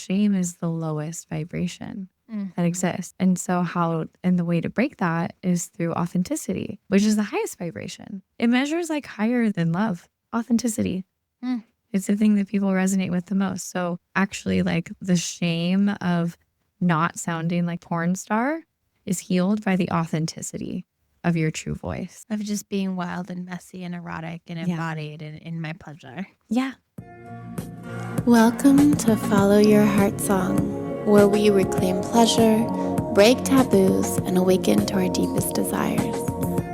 shame is the lowest vibration that Mhm. exists. And so the way to break that is through authenticity, which is the highest vibration. It measures like higher than love, authenticity. Mm. It's the thing that people resonate with the most. So actually, like the shame of not sounding like porn star is healed by the authenticity of your true voice. Of just being wild and messy and erotic and Yeah. embodied in my pleasure. Yeah. Welcome to Follow Your Heartsong, where we reclaim pleasure, break taboos, and awaken to our deepest desires.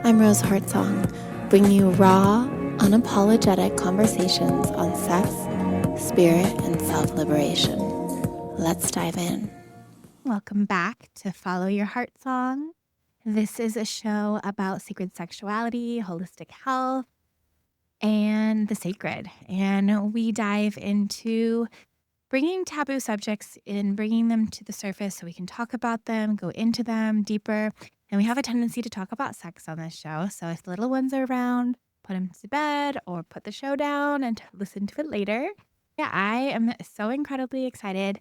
I'm Rose Heartsong, bringing you raw, unapologetic conversations on sex, spirit, and self-liberation. Let's dive in. Welcome back to Follow Your Heartsong. This is a show about sacred sexuality, holistic health, and the sacred. And we dive into bringing taboo subjects and bringing them to the surface so we can talk about them, go into them deeper. And we have a tendency to talk about sex on this show. So if the little ones are around, put them to bed or put the show down and listen to it later. Yeah, I am so incredibly excited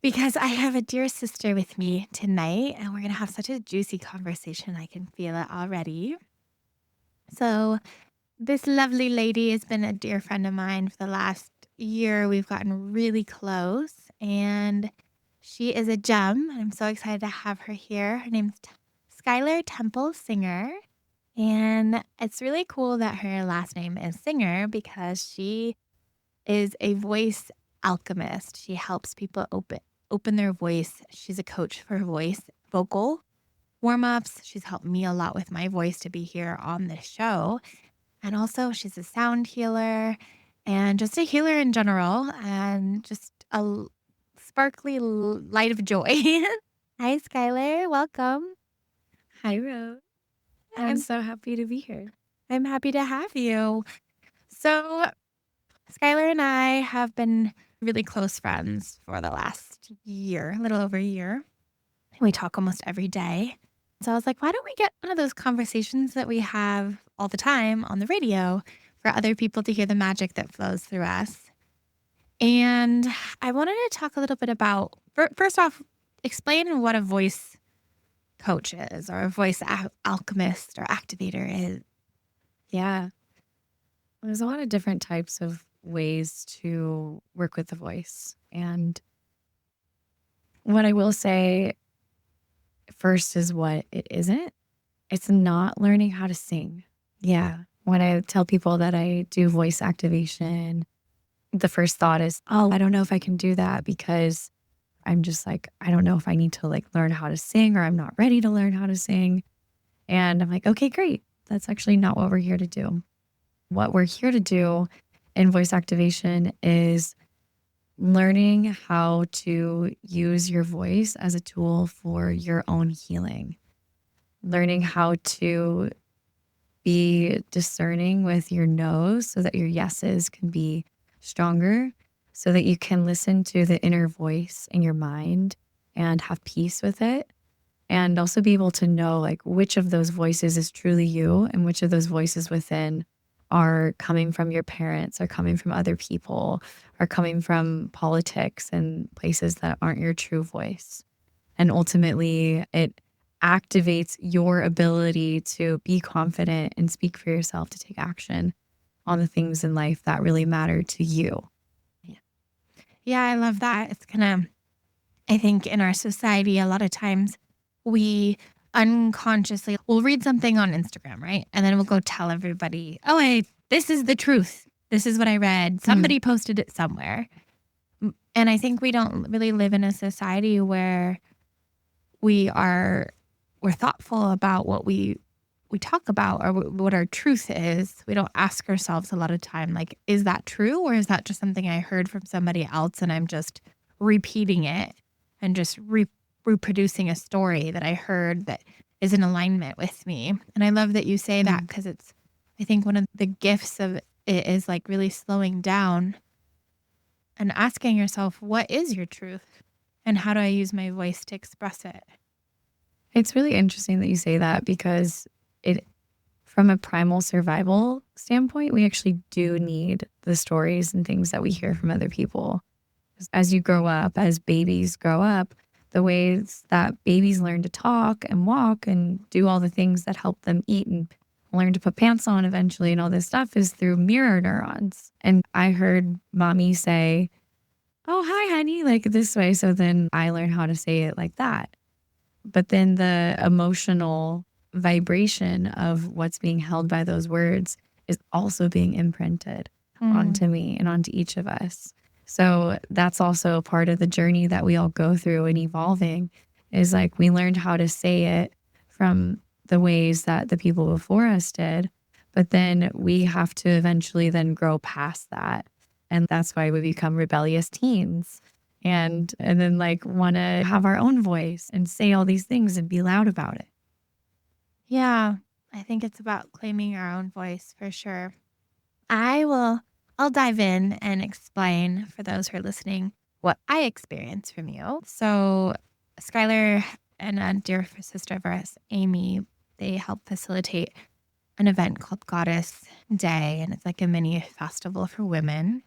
because I have a dear sister with me tonight, and we're going to have such a juicy conversation. I can feel it already. So this lovely lady has been a dear friend of mine for the last year. We've gotten really close, and she is a gem. I'm so excited to have her here. Her name's Skyler Temple Singer, and it's really cool that her last name is Singer because she is a voice alchemist. She helps people open their voice. She's a coach for vocal warm-ups. She's helped me a lot with my voice to be here on this show. And also she's a sound healer and just a healer in general and just a sparkly light of joy. Hi, Skylar. Welcome. Hi, Rose. I'm so happy to be here. I'm happy to have you. So Skylar and I have been really close friends for the last year, a little over a year. We talk almost every day. So I was like, why don't we get one of those conversations that we have all the time on the radio for other people to hear the magic that flows through us? And I wanted to talk a little bit about, first off, explain what a voice coach is or a voice alchemist or activator is. Yeah. There's a lot of different types of ways to work with the voice. And what I will say first is what it isn't. It's not learning how to sing. Yeah. When I tell people that I do voice activation, the first thought is, oh, I don't know if I can do that because I'm just like, I don't know if I need to like learn how to sing or I'm not ready to learn how to sing. And I'm like, okay, great. That's actually not what we're here to do. What we're here to do in voice activation is learning how to use your voice as a tool for your own healing. Learning how to be discerning with your no's so that your yeses can be stronger, so that you can listen to the inner voice in your mind and have peace with it. And also be able to know like which of those voices is truly you and which of those voices within are coming from your parents, are coming from other people, are coming from politics and places that aren't your true voice. And ultimately, it activates your ability to be confident and speak for yourself, to take action on the things in life that really matter to you. Yeah, I love that. It's kind of, I think in our society, a lot of times we unconsciously will read something on Instagram, right? And then we'll go tell everybody, oh, this is the truth. This is what I read. Somebody posted it somewhere. And I think we don't really live in a society where we're thoughtful about what we talk about or what our truth is. We don't ask ourselves a lot of time, like, is that true? Or is that just something I heard from somebody else and I'm just repeating it and just reproducing a story that I heard that is in alignment with me? And I love that you say that because I think one of the gifts of it is like really slowing down and asking yourself, what is your truth? And how do I use my voice to express it? It's really interesting that you say that because from a primal survival standpoint, we actually do need the stories and things that we hear from other people. As you grow up, as babies grow up, the ways that babies learn to talk and walk and do all the things that help them eat and learn to put pants on eventually and all this stuff is through mirror neurons. And I heard mommy say, "Oh, hi, honey," like this way. So then I learned how to say it like that. But then the emotional vibration of what's being held by those words is also being imprinted onto me and onto each of us. So that's also part of the journey that we all go through in evolving, is like we learned how to say it from the ways that the people before us did, but then we have to eventually then grow past that. And that's why we become rebellious teens and then like want to have our own voice and say all these things and be loud about it. Yeah, I think it's about claiming our own voice for sure. I'll dive in and explain for those who are listening what I experienced from you. So Skylar and a dear sister of ours, Amy, they help facilitate an event called Goddess Day, and it's like a mini festival for women.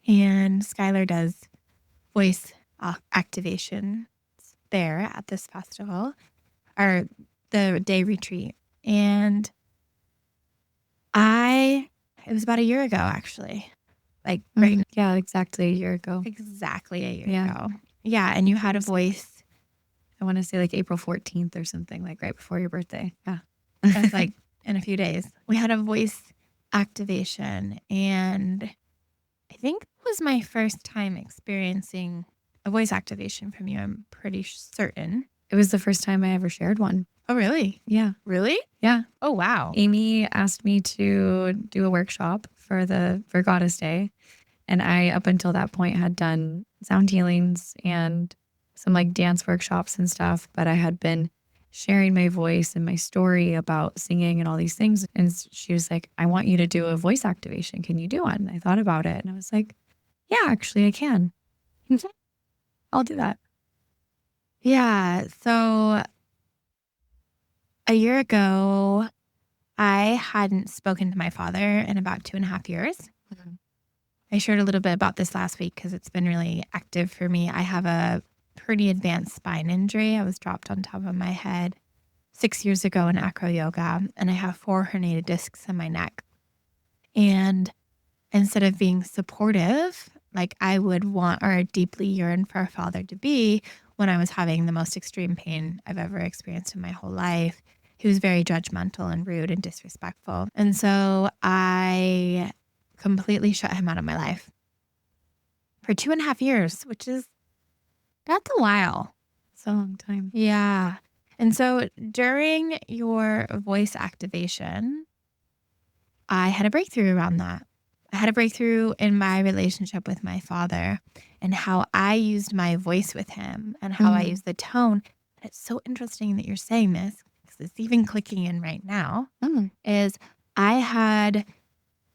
And Skylar does voice activation there at this festival, or the day retreat. And it was about a year ago, actually. Like, right. Yeah, exactly a year ago. Exactly a year ago. Yeah, and you had a voice. I want to say like April 14th or something, like right before your birthday. Yeah. It's like in a few days. We had a voice activation, and I think it was my first time experiencing a voice activation from you. I'm pretty certain. It was the first time I ever shared one. Oh, really? Yeah. Really? Yeah. Oh, wow. Amy asked me to do a workshop for Goddess Day. And I, up until that point, had done sound healings and some like dance workshops and stuff. But I had been sharing my voice and my story about singing and all these things. And she was like, "I want you to do a voice activation. Can you do one?" And I thought about it and I was like, "Yeah, actually I can. I'll do that." Yeah. So a year ago, I hadn't spoken to my father in about 2.5 years. I shared a little bit about this last week because it's been really active for me. I have a pretty advanced spine injury. I was dropped on top of my head 6 years ago in acro yoga, and I have 4 herniated discs in my neck. And instead of being supportive, like I would want or deeply yearn for a father to be, when I was having the most extreme pain I've ever experienced in my whole life, he was very judgmental and rude and disrespectful. And so I completely shut him out of my life for 2.5 years, that's a while. It's a long time. Yeah. And so during your voice activation, I had a breakthrough around that. I had a breakthrough in my relationship with my father and how I used my voice with him and how I used the tone. It's so interesting that you're saying this because it's even clicking in right now, is I had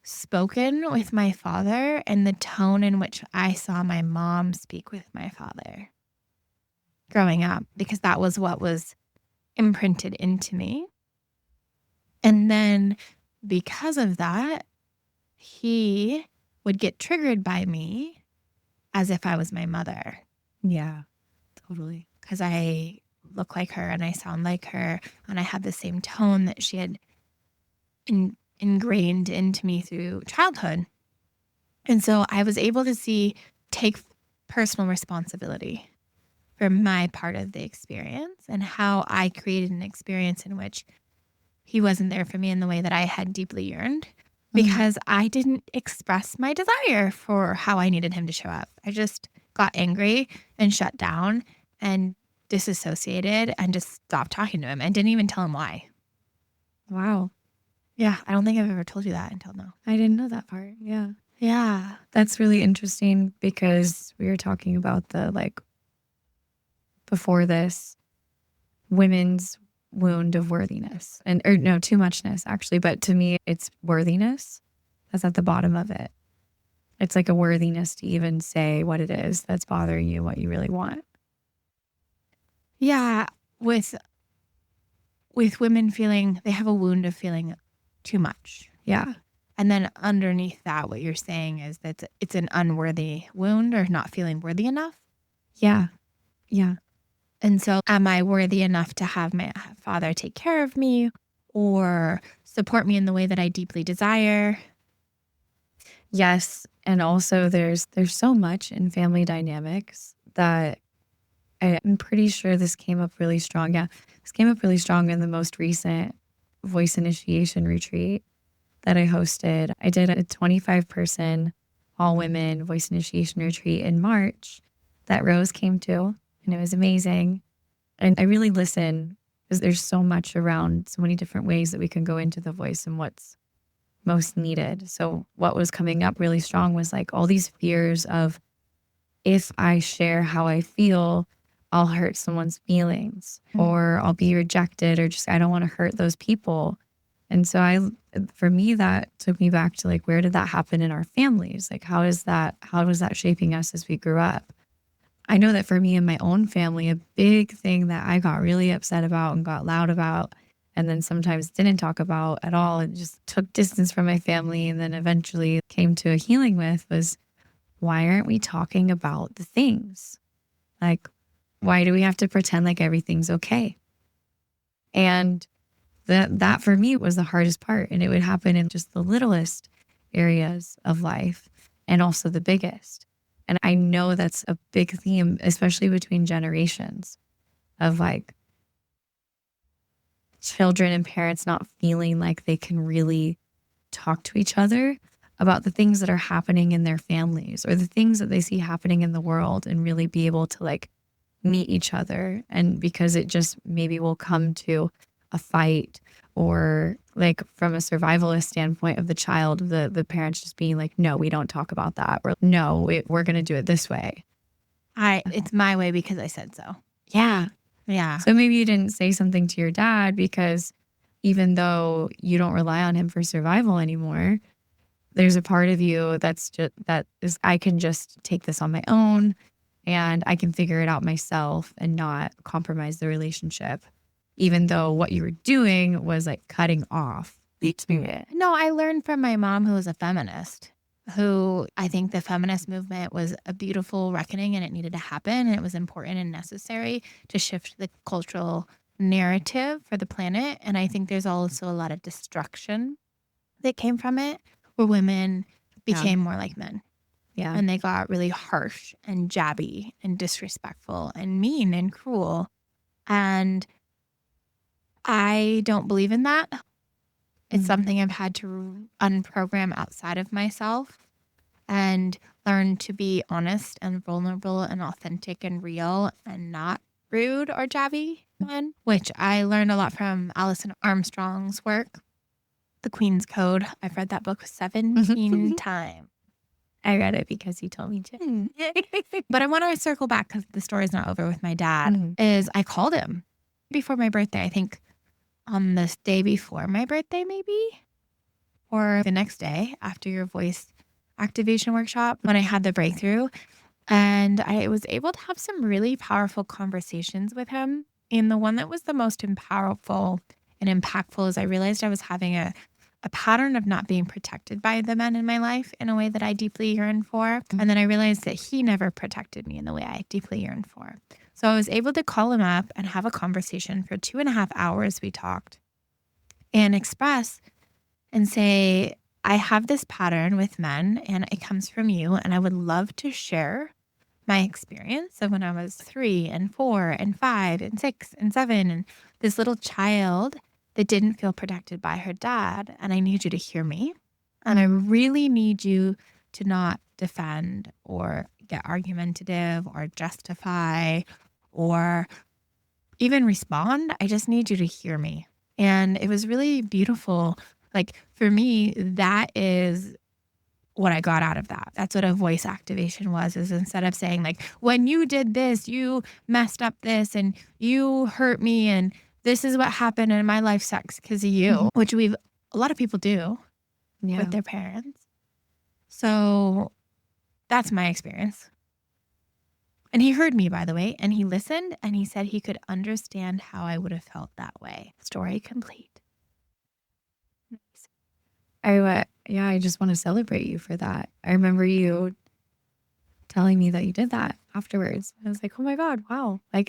spoken with my father in the tone in which I saw my mom speak with my father growing up, because that was what was imprinted into me. And then because of that, he would get triggered by me as if I was my mother. Yeah, totally. Because I look like her and I sound like her and I have the same tone that she had ingrained into me through childhood. And so I was able to take personal responsibility for my part of the experience and how I created an experience in which he wasn't there for me in the way that I had deeply yearned, because I didn't express my desire for how I needed him to show up. I just got angry and shut down and disassociated and just stopped talking to him and didn't even tell him why. Wow. Yeah, I don't think I've ever told you that until now. I didn't know that part. Yeah. Yeah. That's really interesting because we were talking about the before this women's wound of worthiness too muchness actually. But to me, it's worthiness that's at the bottom of it. It's like a worthiness to even say what it is that's bothering you, what you really want. Yeah. With women feeling, they have a wound of feeling too much. Yeah. And then underneath that, what you're saying is that it's an unworthy wound or not feeling worthy enough. Yeah. Yeah. And so am I worthy enough to have my father take care of me or support me in the way that I deeply desire? Yes. And also there's so much in family dynamics that I'm pretty sure this came up really strong. Yeah. This came up really strong in the most recent voice initiation retreat that I hosted. I did a 25-person all women voice initiation retreat in March that Rose came to, and it was amazing. And I really listen because there's so much around, so many different ways that we can go into the voice and what's most needed. So what was coming up really strong was like all these fears of, if I share how I feel, I'll hurt someone's feelings or I'll be rejected, or just I don't want to hurt those people. And so for me, that took me back to like, where did that happen in our families? Like, how was that shaping us as we grew up? I know that for me and my own family, a big thing that I got really upset about and got loud about, and then sometimes didn't talk about at all, and just took distance from my family, and then eventually came to a healing with, was, why aren't we talking about the things? Like, why do we have to pretend like everything's okay? And that for me was the hardest part. And it would happen in just the littlest areas of life and also the biggest. And I know that's a big theme, especially between generations, of like children and parents not feeling like they can really talk to each other about the things that are happening in their families or the things that they see happening in the world, and really be able to like meet each other. And because it just maybe will come to a fight, or like from a survivalist standpoint of the child, the parents just being like, no, we don't talk about that, or no, we're going to do it this way. It's my way because I said so. Yeah. Yeah. So maybe you didn't say something to your dad because even though you don't rely on him for survival anymore, there's a part of you I can just take this on my own and I can figure it out myself and not compromise the relationship, even though what you were doing was like cutting off the experience. No, I learned from my mom, who was a feminist, who I think the feminist movement was a beautiful reckoning and it needed to happen. And it was important and necessary to shift the cultural narrative for the planet. And I think there's also a lot of destruction that came from it, where women became more like men. Yeah. And they got really harsh and jabby and disrespectful and mean and cruel. And I don't believe in that. It's something I've had to unprogram outside of myself and learn to be honest and vulnerable and authentic and real and not rude or jabby, which I learned a lot from Alison Armstrong's work, The Queen's Code. I've read that book 17 times. I read it because he told me to. But I want to circle back because the story's not over with my dad, is I called him before my birthday, I think on this day before my birthday maybe, or the next day after your voice activation workshop when I had the breakthrough. And I was able to have some really powerful conversations with him. And the one that was the most powerful and impactful is I realized I was having a pattern of not being protected by the men in my life in a way that I deeply yearn for. And then I realized that he never protected me in the way I deeply yearned for. So I was able to call him up and have a conversation for 2.5 hours. We talked and express and say, I have this pattern with men and it comes from you. And I would love to share my experience of when I was 3 and 4 and 5 and 6 and 7 and this little child that didn't feel protected by her dad. And I need you to hear me. And I really need you to not defend or get argumentative or justify or even respond. I just need you to hear me. And it was really beautiful. Like for me, that is what I got out of that. That's what a voice activation was, is instead of saying like, when you did this, you messed up this and you hurt me and this is what happened and my life sucks because of you, which a lot of people do with their parents. So that's my experience. And he heard me, by the way, and he listened and he said he could understand how I would have felt that way. Story complete. yeah, I just want to celebrate you for that. I remember you telling me that you did that afterwards. I was like, oh my God, wow. Like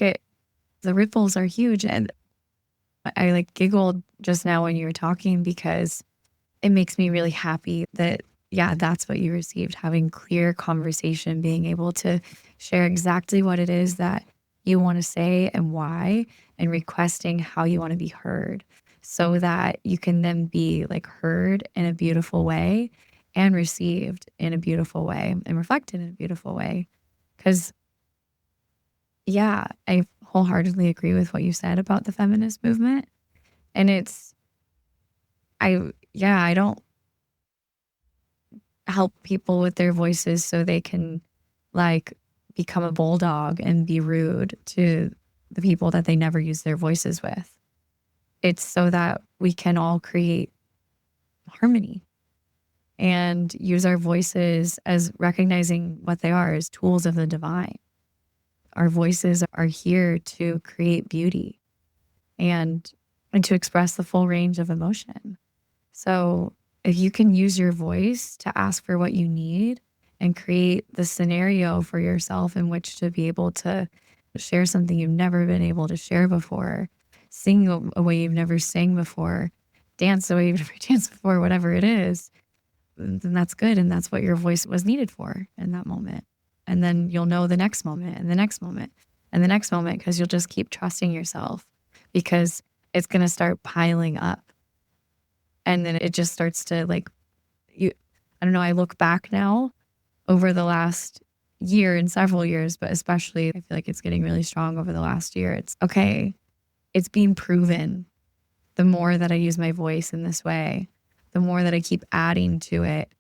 the ripples are huge. And I like giggled just now when you were talking because it makes me really happy that, yeah, that's what you received, having clear conversation, being able to share exactly what it is that you want to say and why, and requesting how you want to be heard so that you can then be like heard in a beautiful way and received in a beautiful way and reflected in a beautiful way. Because, yeah, I wholeheartedly agree with what you said about the feminist movement. And I don't help people with their voices so they can like become a bulldog and be rude to the people that they never use their voices with. It's so that we can all create harmony and use our voices as recognizing what they are as tools of the divine. Our voices are here to create beauty and to express the full range of emotion. So if you can use your voice to ask for what you need and create the scenario for yourself in which to be able to share something you've never been able to share before, sing a way you've never sang before, dance a way you've never danced before, whatever it is, then that's good. And that's what your voice was needed for in that moment. And then you'll know the next moment and the next moment and the next moment, because you'll just keep trusting yourself, because it's going to start piling up. And then it just starts to I don't know, I look back now over the last year and several years, but especially I feel like it's getting really strong over the last year. It's okay. It's being proven. The more that I use my voice in this way, the more that I keep adding to it,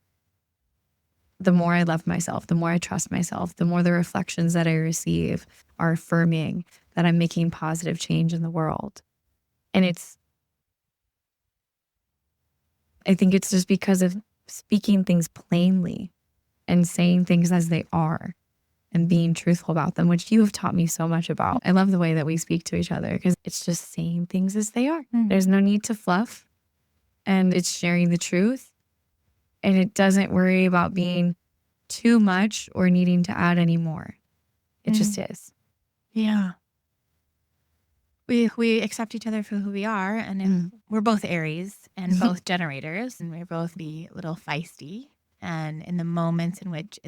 the more I love myself, the more I trust myself, the more the reflections that I receive are affirming that I'm making positive change in the world. And I think it's just because of speaking things plainly and saying things as they are and being truthful about them, which you have taught me so much about. I love the way that we speak to each other because it's just saying things as they are. There's no need to fluff, and it's sharing the truth. And it doesn't worry about being too much or needing to add any more. It just is. Yeah. We accept each other for who we are, and if we're both Aries and both generators, and we both be a little feisty. And in the moments in which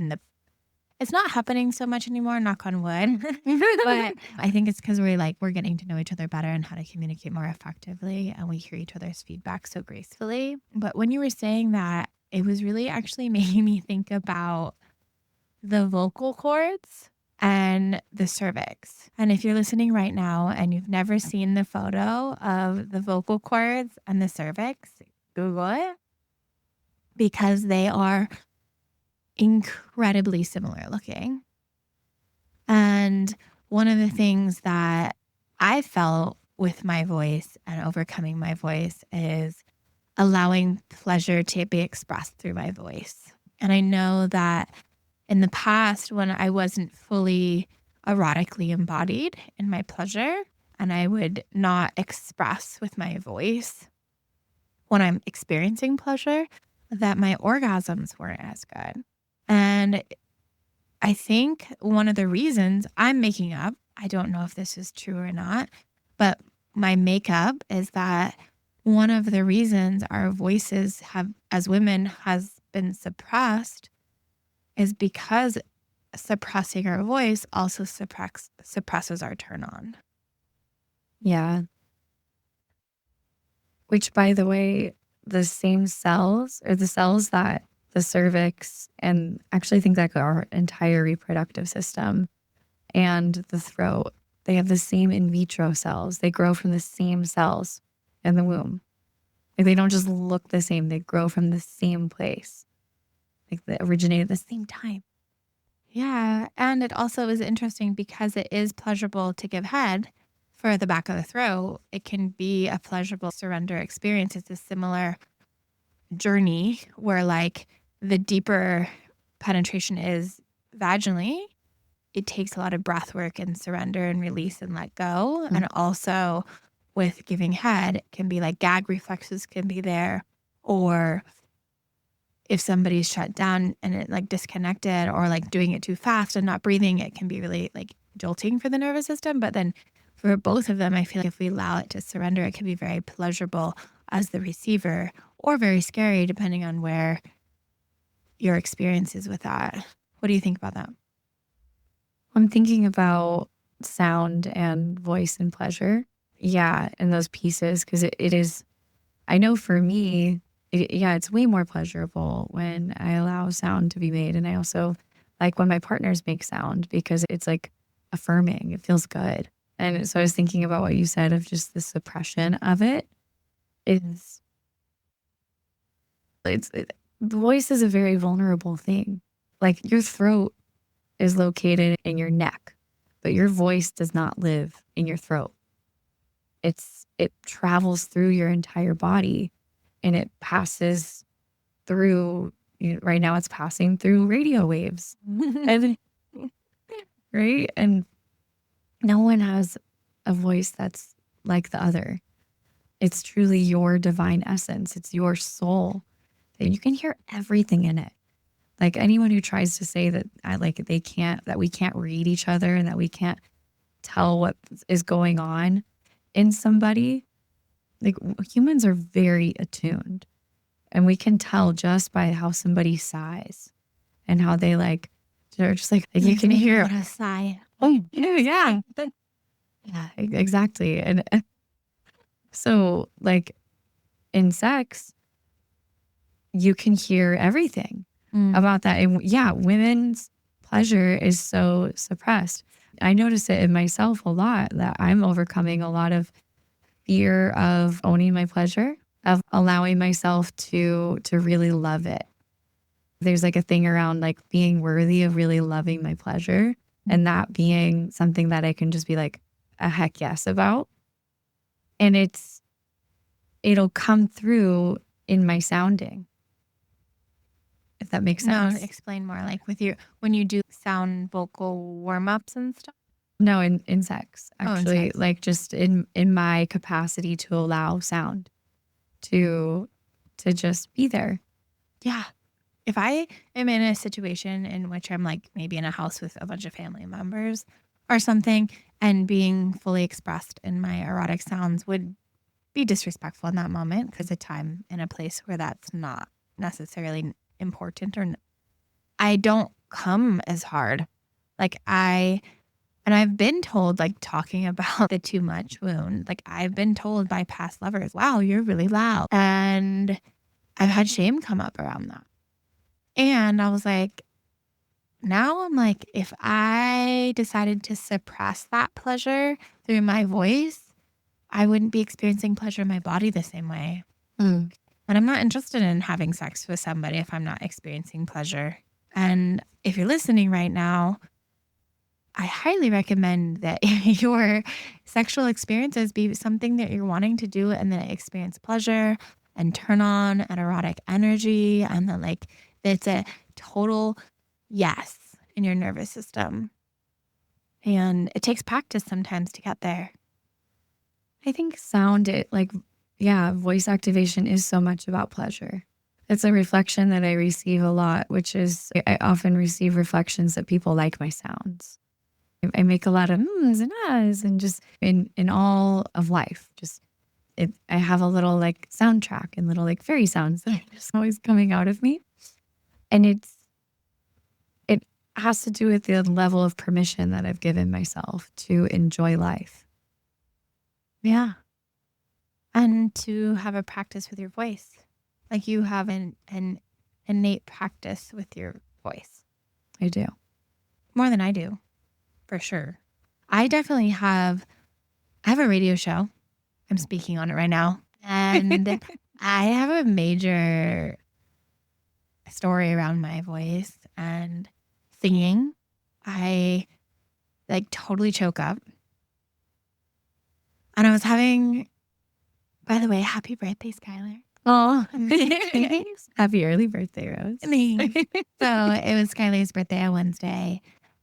it's not happening so much anymore, knock on wood, but I think it's because we're getting to know each other better and how to communicate more effectively, and we hear each other's feedback so gracefully. But when you were saying that, it was really actually making me think about the vocal cords and the cervix. And if you're listening right now and you've never seen the photo of the vocal cords and the cervix, Google it, because they are incredibly similar looking. And one of the things that I felt with my voice and overcoming my voice is allowing pleasure to be expressed through my voice. And I know that in the past, when I wasn't fully erotically embodied in my pleasure, and I would not express with my voice when I'm experiencing pleasure, that my orgasms weren't as good. And I think one of the reasons I'm making up, I don't know if this is true or not, but my makeup is that one of the reasons our voices have, as women, has been suppressed is because suppressing our voice also suppresses our turn on. Yeah. Which, by the way, the same cells or the cells that the cervix and actually think that our entire reproductive system and the throat, they have the same in vitro cells. They grow from the same cells in the womb. Like they don't just look the same. They grow from the same place. Like they originated at the same time. Yeah. And it also is interesting because it is pleasurable to give head for the back of the throat. It can be a pleasurable surrender experience. It's a similar journey where the deeper penetration is vaginally, it takes a lot of breath work and surrender and release and let go. And also with giving head, it can be gag reflexes can be there, or if somebody's shut down and it like disconnected or like doing it too fast and not breathing, it can be really like jolting for the nervous system. But then for both of them, I feel like if we allow it to surrender, it can be very pleasurable as the receiver or very scary depending on where your experience is with that. What do you think about that? I'm thinking about sound and voice and pleasure. Yeah, and those pieces, because it is, I know for me, it's way more pleasurable when I allow sound to be made. And I also like when my partners make sound because it's like affirming. It feels good. And so I was thinking about what you said of just the suppression of it is, the voice is a very vulnerable thing. Like your throat is located in your neck, but your voice does not live in your throat. It travels through your entire body and it passes through, right now it's passing through radio waves. And, right? And no one has a voice that's like the other. It's truly your divine essence. It's your soul. And you can hear everything in it. Like anyone who tries to say that that we can't read each other and that we can't tell what is going on in somebody, like humans are very attuned and we can tell just by how somebody sighs and how they they're just like you can hear a sigh. Oh yeah. Yeah, exactly. And so like in sex, you can hear everything about that. And yeah, women's pleasure is so suppressed. I notice it in myself a lot that I'm overcoming a lot of fear of owning my pleasure, of allowing myself to really love it. There's like a thing around like being worthy of really loving my pleasure and that being something that I can just be like a heck yes about. And it'll come through in my sounding. If that makes sense. No, explain more. Like when you do sound vocal warm-ups and stuff? No, in sex, actually. In sex. Like just in my capacity to allow sound to just be there. Yeah. If I am in a situation in which I'm like maybe in a house with a bunch of family members or something and being fully expressed in my erotic sounds would be disrespectful in that moment because a time and a place where that's not necessarily important or I don't come as hard. And I've been told, like talking about the too much wound, like I've been told by past lovers, wow, you're really loud. And I've had shame come up around that. And I was like, now I'm like, if I decided to suppress that pleasure through my voice, I wouldn't be experiencing pleasure in my body the same way. And I'm not interested in having sex with somebody if I'm not experiencing pleasure. And if you're listening right now, I highly recommend that your sexual experiences be something that you're wanting to do and then experience pleasure and turn on an erotic energy. And then like, it's a total yes in your nervous system. And it takes practice sometimes to get there. I think voice activation is so much about pleasure. It's a reflection that I receive a lot, which is I often receive reflections that people like my sounds. I make a lot of mms and ahs and just in all of life. I have a little like soundtrack and little like fairy sounds that are just always coming out of me. And it has to do with the level of permission that I've given myself to enjoy life. Yeah. And to have a practice with your voice. Like you have an innate practice with your voice. I do. More than I do, for sure. I definitely have a radio show. I'm speaking on it right now. And I have a major story around my voice and singing. I like totally choke up. And I was having, by the way, happy birthday, Skylar. Oh, happy early birthday, Rose. So it was Skylar's birthday on Wednesday.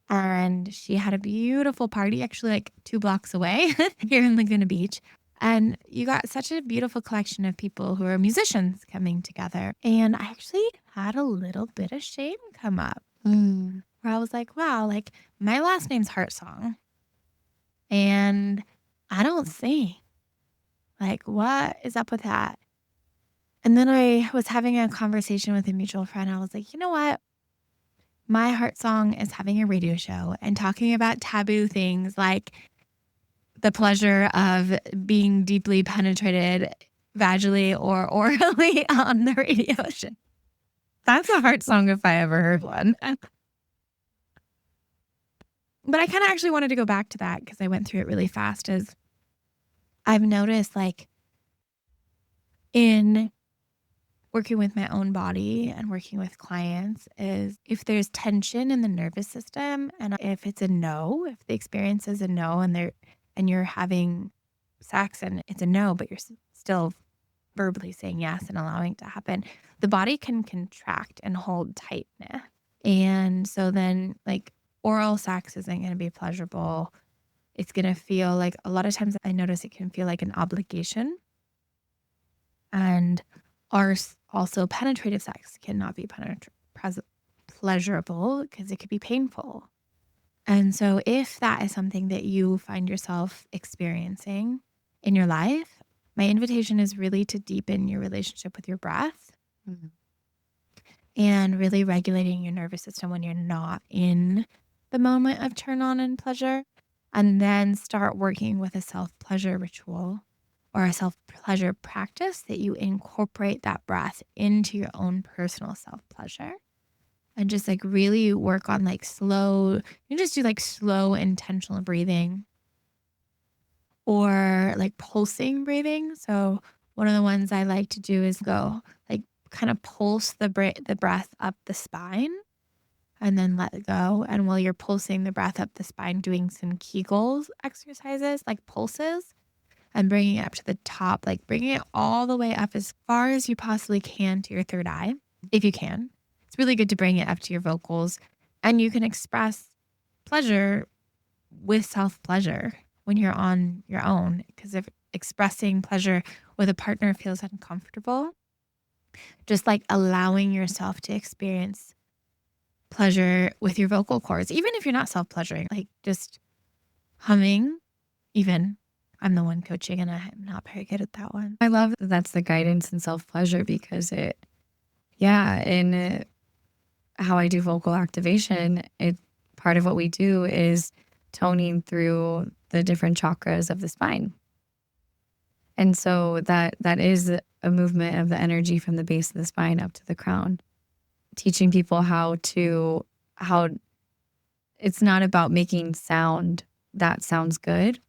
And she had a beautiful party, actually like 2 blocks away here in Laguna Beach. And you got such a beautiful collection of people who are musicians coming together. And I actually had a little bit of shame come up Mm. where I was like, wow, like my last name's Heartsong and I don't sing. Like, what is up with that? And then I was having a conversation with a mutual friend. I was like, you know what? My heart song is having a radio show and talking about taboo things like the pleasure of being deeply penetrated vaginally or orally on the radio show. That's a heart song if I ever heard one. But I kind of actually wanted to go back to that because I went through it really fast. As I've noticed, like in working with my own body and working with clients, is if there's tension in the nervous system and if it's a no, if the experience is a no and you're having sex and it's a no, but you're still verbally saying yes and allowing it to happen, the body can contract and hold tightness. And so then like oral sex isn't going to be pleasurable. It's going to feel like, a lot of times I notice it can feel like an obligation. And also penetrative sex cannot be pleasurable because it could be painful. And so if that is something that you find yourself experiencing in your life, my invitation is really to deepen your relationship with your breath and really regulating your nervous system when you're not in the moment of turn on and pleasure, and then start working with a self-pleasure ritual or a self-pleasure practice that you incorporate that breath into your own personal self-pleasure. And just like really work on like you just do like slow intentional breathing or like pulsing breathing. So one of the ones I like to do is go like kind of pulse the breath up the spine and then let it go. And while you're pulsing the breath up the spine, doing some Kegel exercises like pulses and bringing it up to the top, like bringing it all the way up as far as you possibly can to your third eye, if you can. It's really good to bring it up to your vocals, and you can express pleasure with self-pleasure when you're on your own, because if expressing pleasure with a partner feels uncomfortable, just like allowing yourself to experience pleasure with your vocal cords, even if you're not self-pleasuring, like just humming, even. I'm the one coaching and I'm not very good at that one. I love that that's the guidance and self-pleasure because in how I do vocal activation, part of what we do is toning through the different chakras of the spine. And so that is a movement of the energy from the base of the spine up to the crown, teaching people how it's not about making sound that sounds good.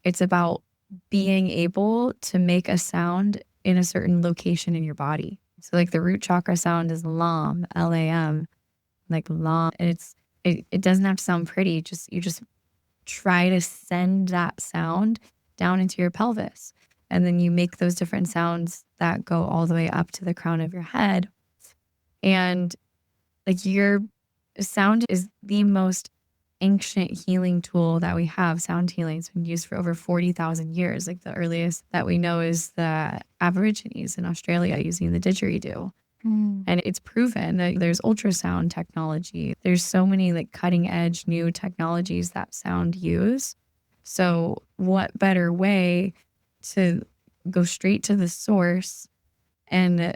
It's about being able to make a sound in a certain location in your body. So like the root chakra sound is LAM, LAM, like LAM. And it doesn't have to sound pretty. You just try to send that sound down into your pelvis. And then you make those different sounds that go all the way up to the crown of your head. And like your sound is the most ancient healing tool that we have. Sound healing has been used for over 40,000 years. Like the earliest that we know is the Aborigines in Australia using the didgeridoo. And it's proven that there's ultrasound technology. There's so many like cutting edge new technologies that sound use. So what better way to go straight to the source and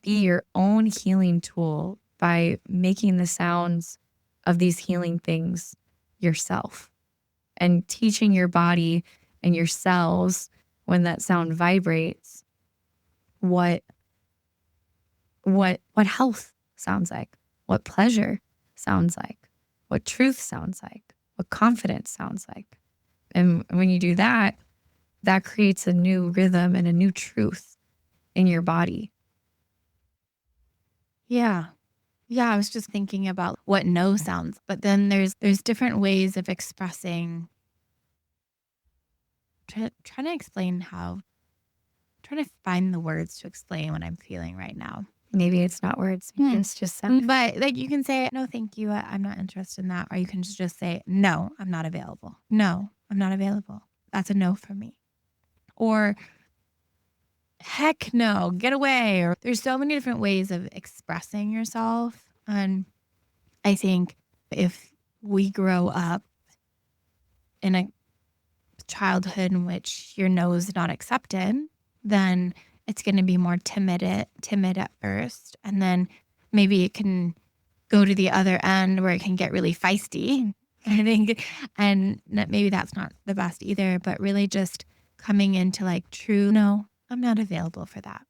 be your own healing tool by making the sounds of these healing things yourself and teaching your body and your cells when that sound vibrates what health sounds like, what pleasure sounds like, what truth sounds like, what confidence sounds like. And when you do that, that creates a new rhythm and a new truth in your body. Yeah. Yeah, I was just thinking about what no sounds, but then there's different ways of expressing. Trying to find the words to explain what I'm feeling right now. Maybe it's not words, maybe it's just sound. But like you can say, no, thank you, I'm not interested in that. Or you can just say, no, I'm not available. No, I'm not available. That's a no from me. or heck no, get away. Or there's so many different ways of expressing yourself. And I think if we grow up in a childhood in which your no is not accepted, then it's going to be more timid at first. And then maybe it can go to the other end where it can get really feisty, I think. And maybe that's not the best either, but really just coming into like true, no, I'm not available for that.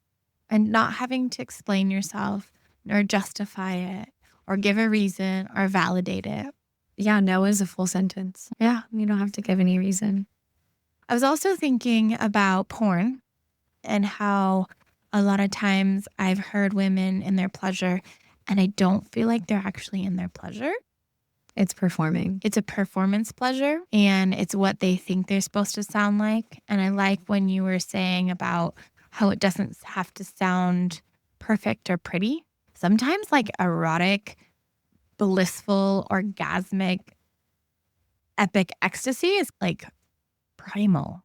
And not having to explain yourself or justify it or give a reason or validate it. Yeah, no is a full sentence. Yeah. You don't have to give any reason. I was also thinking about porn and how a lot of times I've heard women in their pleasure and I don't feel like they're actually in their pleasure. It's performing. It's a performance pleasure and it's what they think they're supposed to sound like. And I like when you were saying about how it doesn't have to sound perfect or pretty. Sometimes like erotic, blissful, orgasmic, epic ecstasy is like primal.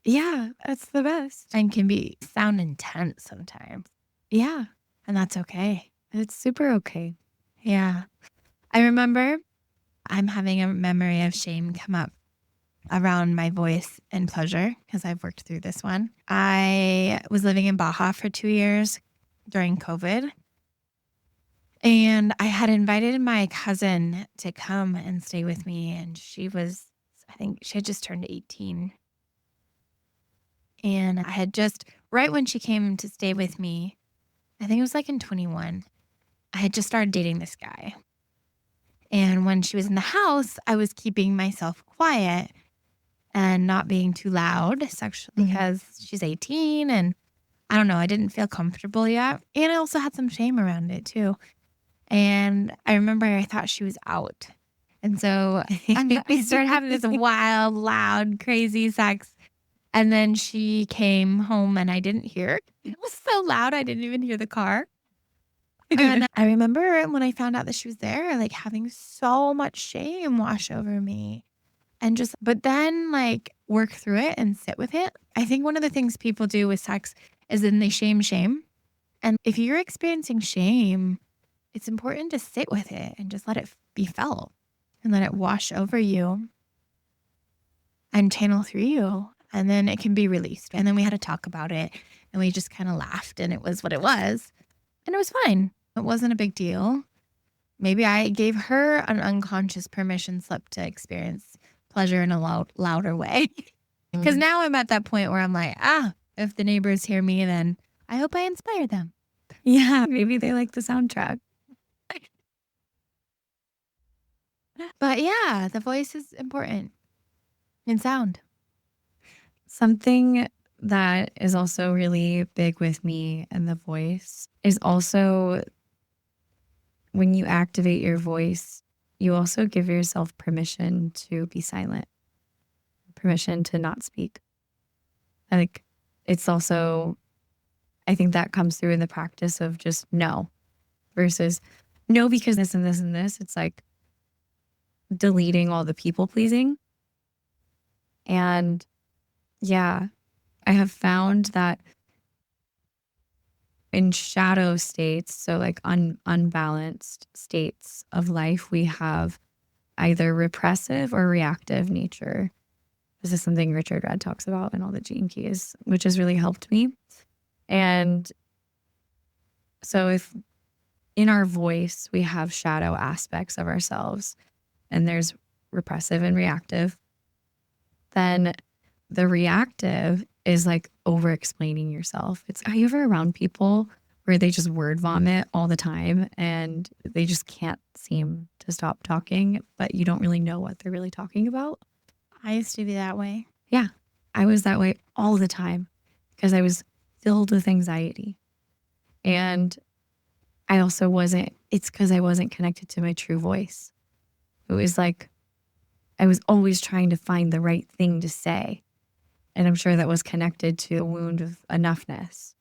Yeah, that's the best. And can sound intense sometimes. Yeah, And that's okay. it's super okay. Yeah. I remember I'm having a memory of shame come up around my voice and pleasure because I've worked through this one. I was living in Baja for 2 years during COVID. And I had invited my cousin to come and stay with me. And I think she had just turned 18. And I had right when she came to stay with me, I think it was like in 21, I had just started dating this guy. And when she was in the house, I was keeping myself quiet and not being too loud sexually because she's 18 and I don't know, I didn't feel comfortable yet. And I also had some shame around it too. And I remember I thought she was out. And so we started having this wild, loud, crazy sex. And then she came home and I didn't hear it. It was so loud, I didn't even hear the car. And I remember when I found out that she was there, like having so much shame wash over me. But then like work through it and sit with it. I think one of the things people do with sex is then they shame. And if you're experiencing shame, it's important to sit with it and just let it be felt and let it wash over you and channel through you. And then it can be released. And then we had to talk about it and we just kind of laughed and it was what it was. And it was fine. It wasn't a big deal. Maybe I gave her an unconscious permission slip to experience pleasure in a louder way. Because now I'm at that point where I'm like, if the neighbors hear me, then I hope I inspire them. Yeah, maybe they like the soundtrack. But yeah, the voice is important and sound. Something that is also really big with me and the voice is also when you activate your voice, you also give yourself permission to be silent, permission to not speak. Like it's also, I think that comes through in the practice of just no versus no because this and this and this. It's like deleting all the people pleasing. And yeah, I have found that in shadow states, so like unbalanced states of life, we have either repressive or reactive nature. This is something Richard Rudd talks about in all the Gene Keys, which has really helped me. And so if in our voice, we have shadow aspects of ourselves and there's repressive and reactive, then the reactive is like over explaining yourself. Are you ever around people where they just word vomit all the time and they just can't seem to stop talking, but you don't really know what they're really talking about? I used to be that way. Yeah, I was that way all the time because I was filled with anxiety. And I also it's because I wasn't connected to my true voice. It was like I was always trying to find the right thing to say. And I'm sure that was connected to a wound of enoughness,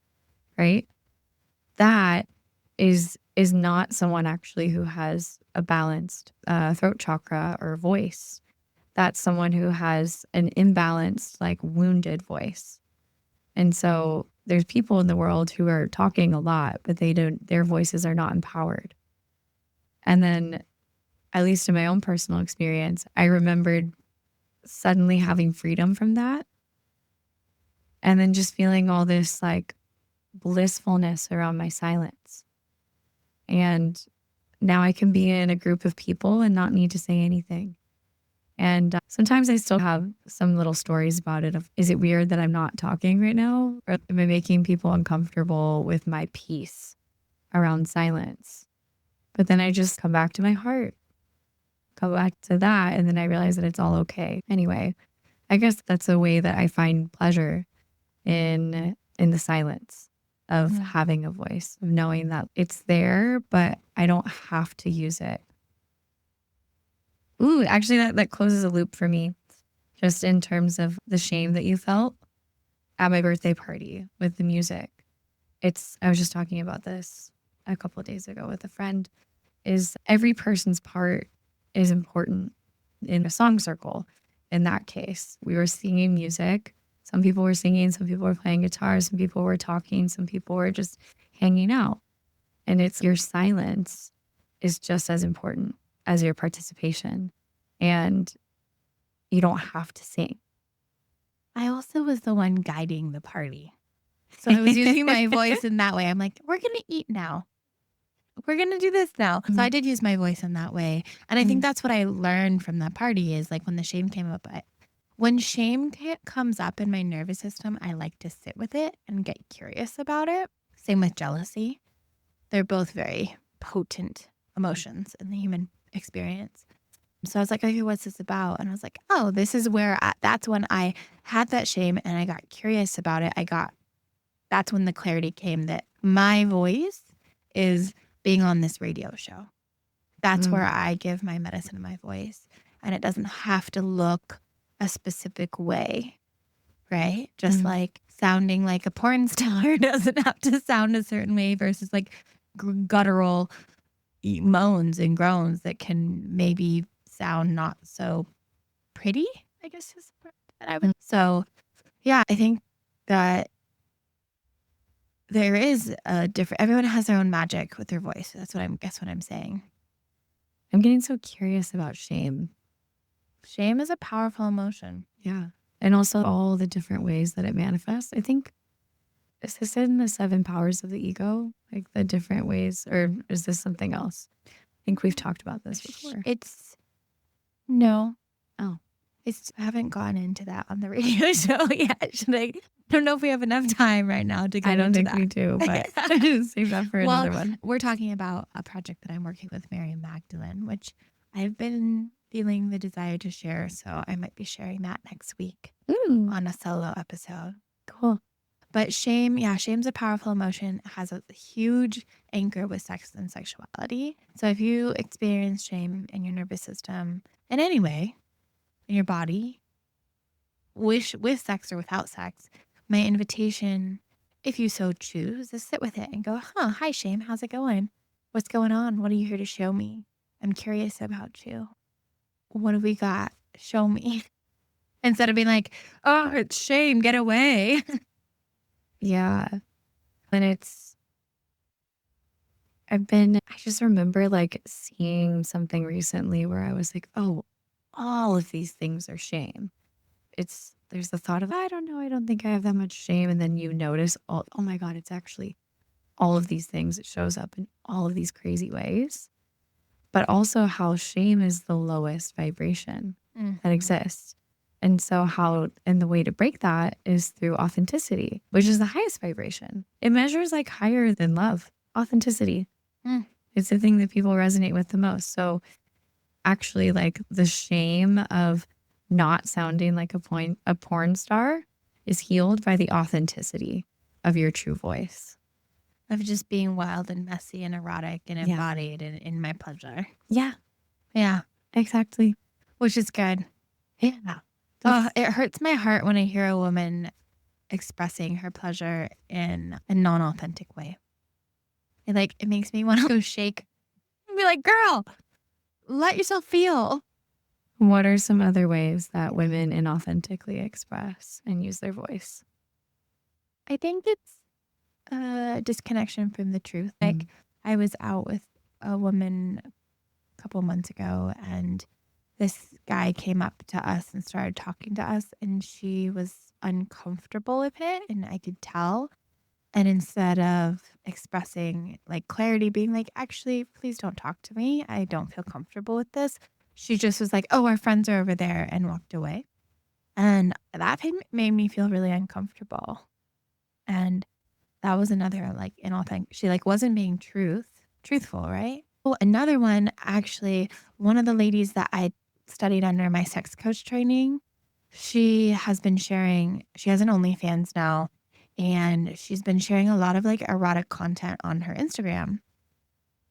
right? That is not someone actually who has a balanced throat chakra or voice. That's someone who has an imbalanced, like wounded voice. And so there's people in the world who are talking a lot, but their voices are not empowered. And then, at least in my own personal experience, I remembered suddenly having freedom from that. And then just feeling all this like blissfulness around my silence. And now I can be in a group of people and not need to say anything. And sometimes I still have some little stories about it of, is it weird that I'm not talking right now? Or am I making people uncomfortable with my peace around silence? But then I just come back to my heart, come back to that. And then I realize that it's all okay. Anyway, I guess that's a way that I find pleasure in the silence of having a voice, of knowing that it's there, but I don't have to use it. Ooh, actually that closes a loop for me, just in terms of the shame that you felt at my birthday party with the music. I was just talking about this a couple of days ago with a friend, is every person's part is important in a song circle. In that case, we were singing music. Some people were singing, some people were playing guitar, some people were talking, some people were just hanging out. And it's your silence is just as important as your participation. And you don't have to sing. I also was the one guiding the party. So I was using my voice in that way. I'm like, we're going to eat now. We're going to do this now. So I did use my voice in that way. And I think that's what I learned from that party is like when the shame came up. When shame comes up in my nervous system, I like to sit with it and get curious about it. Same with jealousy. They're both very potent emotions in the human experience. So I was like, okay, what's this about? And I was like, oh, this is where that's when I had that shame and I got curious about it. That's when the clarity came that my voice is being on this radio show. That's where I give my medicine to my voice. And it doesn't have to look a specific way, right? Just like sounding like a porn star doesn't have to sound a certain way versus like guttural moans and groans that can maybe sound not so pretty, I guess is what I would. So yeah, I think that there is a different, everyone has their own magic with their voice. That's what I'm saying. I'm getting so curious about shame. Shame is a powerful emotion. Yeah. And also all the different ways that it manifests. I think, is this in the 7 powers of the ego? Like the different ways, or is this something else? I think we've talked about this before. No. Oh. I haven't gone into that on the radio show yet. I don't know if we have enough time right now to go into that. I don't think we do, but save that for another one. We're talking about a project that I'm working with Mary Magdalene, which I've been feeling the desire to share. So I might be sharing that next week on a solo episode. Cool. But shame's a powerful emotion. It has a huge anchor with sex and sexuality. So if you experience shame in your nervous system in any way, in your body, with sex or without sex, my invitation, if you so choose, is sit with it and go, hi, shame, how's it going? What's going on? What are you here to show me? I'm curious about you. What have we got? Show me. Instead of being like, oh, it's shame, get away. Yeah. And I just remember like seeing something recently where I was like, oh, all of these things are shame. There's the thought of, I don't know, I don't think I have that much shame. And then you notice, oh my God, it's actually all of these things. It shows up in all of these crazy ways. But also how shame is the lowest vibration that exists. And so and the way to break that is through authenticity, which is the highest vibration. It measures like higher than love, authenticity. It's the thing that people resonate with the most. So actually like the shame of not sounding like a porn star is healed by the authenticity of your true voice. Of just being wild and messy and erotic and embodied in my pleasure. Yeah. Yeah. Exactly. Which is good. Yeah. It hurts my heart when I hear a woman expressing her pleasure in a non-authentic way. It makes me want to go shake and be like, girl, let yourself feel. What are some other ways that women inauthentically express and use their voice? I think it's a disconnection from the truth. Like, I was out with a woman a couple months ago, and this guy came up to us and started talking to us, and she was uncomfortable with it, and I could tell. And instead of expressing like clarity, being like, actually, please don't talk to me, I don't feel comfortable with this, she just was like, oh, our friends are over there, and walked away. And that made me feel really uncomfortable. And that was another like inauthentic. She like wasn't being truthful, right? Oh, another one, actually, one of the ladies that I studied under my sex coach training, she has been sharing, she has an OnlyFans now, and she's been sharing a lot of like erotic content on her Instagram.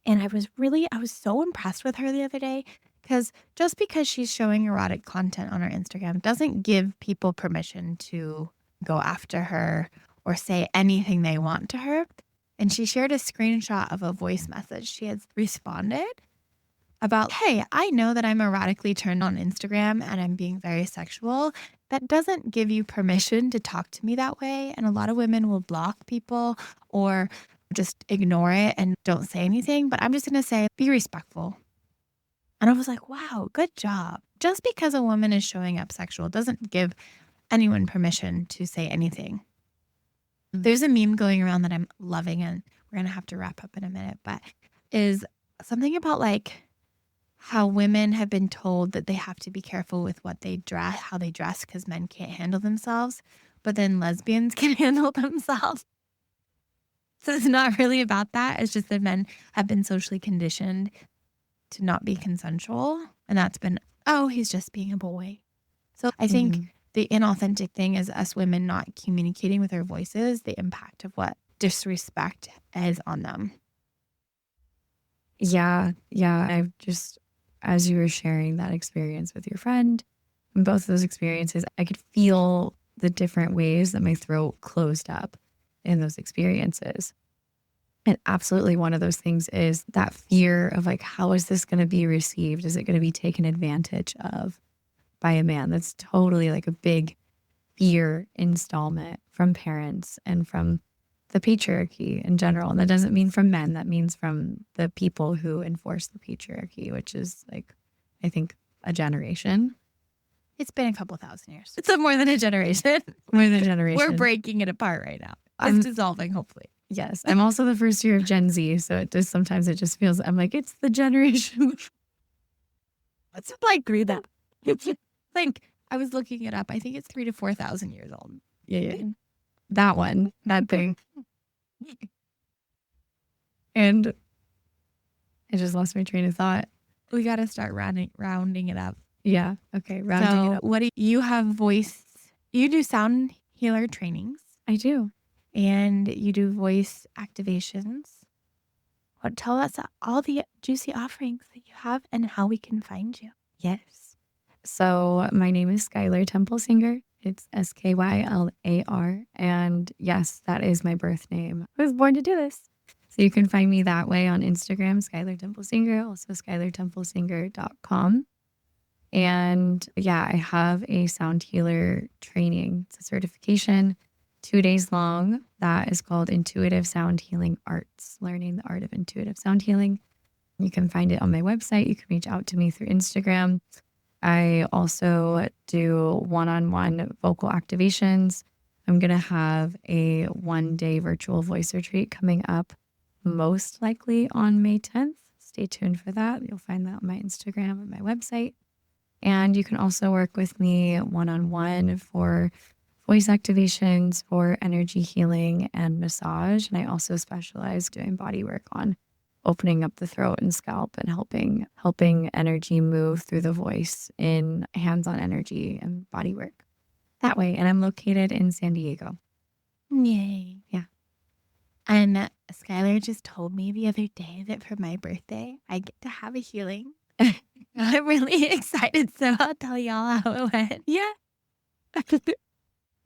And I was so impressed with her the other day, because just because she's showing erotic content on her Instagram doesn't give people permission to go after her or say anything they want to her. And she shared a screenshot of a voice message she had responded about, hey, I know that I'm erotically turned on Instagram and I'm being very sexual. That doesn't give you permission to talk to me that way. And a lot of women will block people or just ignore it and don't say anything. But I'm just going to say, be respectful. And I was like, wow, good job. Just because a woman is showing up sexual doesn't give anyone permission to say anything. There's a meme going around that I'm loving, and we're going to have to wrap up in a minute, but is something about like how women have been told that they have to be careful with what they dress, how they dress, because men can't handle themselves, but then lesbians can handle themselves. So it's not really about that. It's just that men have been socially conditioned to not be consensual. And that's been, oh, he's just being a boy. So I think the inauthentic thing is us women not communicating with our voices, the impact of what disrespect is on them. Yeah. I've just, as you were sharing that experience with your friend, in both of those experiences, I could feel the different ways that my throat closed up in those experiences. And absolutely one of those things is that fear of like, how is this going to be received? Is it going to be taken advantage of by a man? That's totally like a big fear installment from parents and from the patriarchy in general. And that doesn't mean from men. That means from the people who enforce the patriarchy, which is like, I think, a generation. It's been a couple thousand years. It's more than a generation. More than a generation. We're breaking it apart right now. It's dissolving, hopefully. Yes. I'm also the first year of Gen Z. So sometimes it just feels, I'm like, it's the generation. What's like through that? Like, I was looking it up. I think it's 3,000 to 4,000 years old. Yeah. That one, that thing. And I just lost my train of thought. We got to start rounding it up. Yeah. Okay. Rounding it up. What do you have voice? You do sound healer trainings. I do. And you do voice activations. Tell us all the juicy offerings that you have and how we can find you. Yes. So my name is Skyler Temple Singer. It's Skylar. And yes, that is my birth name. I was born to do this. So you can find me that way on Instagram, Skyler Temple Singer, also skylertemplesinger.com. And yeah, I have a sound healer training. It's a certification, 2 days long, that is called Intuitive Sound Healing Arts, learning the art of intuitive sound healing. You can find it on my website. You can reach out to me through Instagram. I also do one-on-one vocal activations. I'm going to have a 1-day virtual voice retreat coming up, most likely on May 10th. Stay tuned for that. You'll find that on my Instagram and my website. And you can also work with me one-on-one for voice activations, for energy healing and massage. And I also specialize doing body work on opening up the throat and scalp and helping energy move through the voice in hands-on energy and body work that way. And I'm located in San Diego. Yay. Yeah. And Skylar just told me the other day that for my birthday, I get to have a healing. I'm really excited, so I'll tell y'all how it went. Yeah.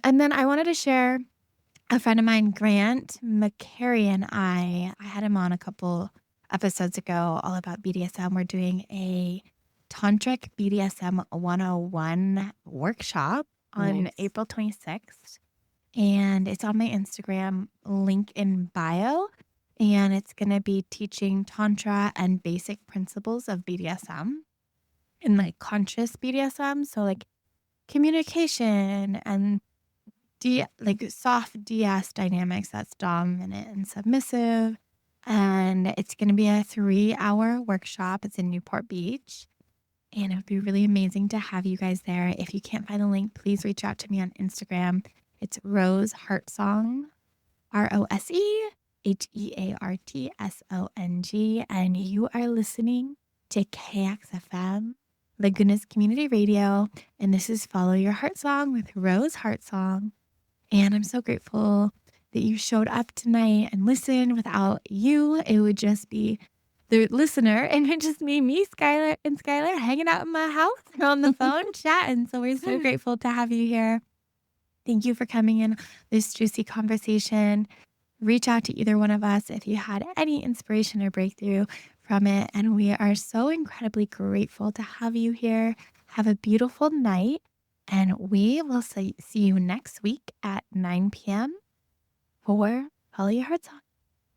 And then I wanted to share a friend of mine, Grant McCary, and I had him on a couple episodes ago all about BDSM. We're doing a tantric BDSM 101 workshop on April 26th. and it's on my Instagram, link in bio. And it's going to be teaching Tantra and basic principles of BDSM and like conscious BDSM. So, like communication and like soft DS dynamics, that's dominant and submissive. And it's going to be a 3-hour workshop. It's in Newport Beach. And it would be really amazing to have you guys there. If you can't find the link, please reach out to me on Instagram. It's Rose Heartsong, RoseHeartsong. And you are listening to KXFM, Laguna's Community Radio. And this is Follow Your Heartsong with Rose Heartsong. And I'm so grateful that you showed up tonight and listened. Without you, it would just be the listener, and it just made me, Skylar, hanging out in my house on the phone chatting. So we're so grateful to have you here. Thank you for coming in this juicy conversation. Reach out to either one of us if you had any inspiration or breakthrough from it. And we are so incredibly grateful to have you here. Have a beautiful night. And we will see you next week at 9 p.m. for Follow Your Heartsong.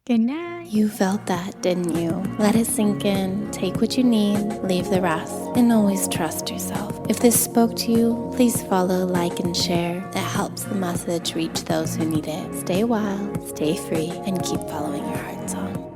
Good night. You felt that, didn't you? Let it sink in, take what you need, leave the rest, and always trust yourself. If this spoke to you, please follow, like, and share. It helps the message reach those who need it. Stay wild, stay free, and keep following your heart song.